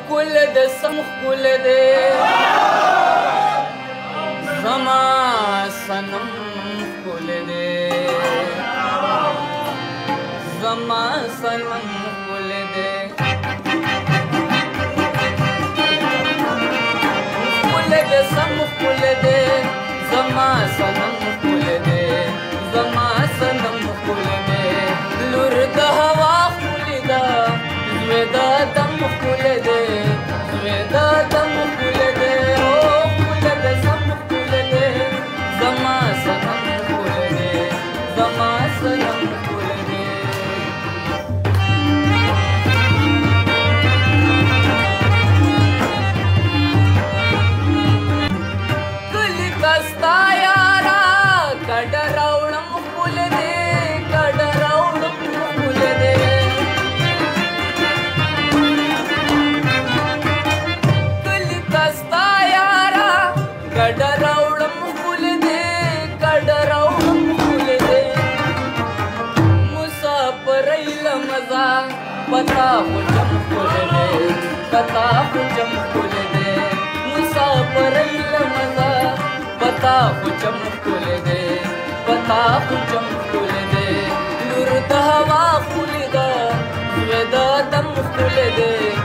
خکل د سم خکل دی زما صنم خکل دی زما صنم خکل دی خکل د سم خکل دی زما صنم خکل دی زما صنم خکل دی لور د هوا خکل ده زوی د دم خکل دی زوی د دم خکل دی او خکل د سم خکل دی زما صنم خکل دی زما صنم خکل دی کلی کستا یارا کډه راوړم خکل دی کډه راوړم خکل دی کلی کستا یارا کډه راوړم خکل دی کډه راوړم خکل دی مسافرۍ له مزه پتا خو جم خکل دی پتا خو جم خکل دی مسافرۍ له مزه پتا خو جم خکل دی پتا خو جم خکل دی لور د هوا خکل ده زوی د دم خکل دی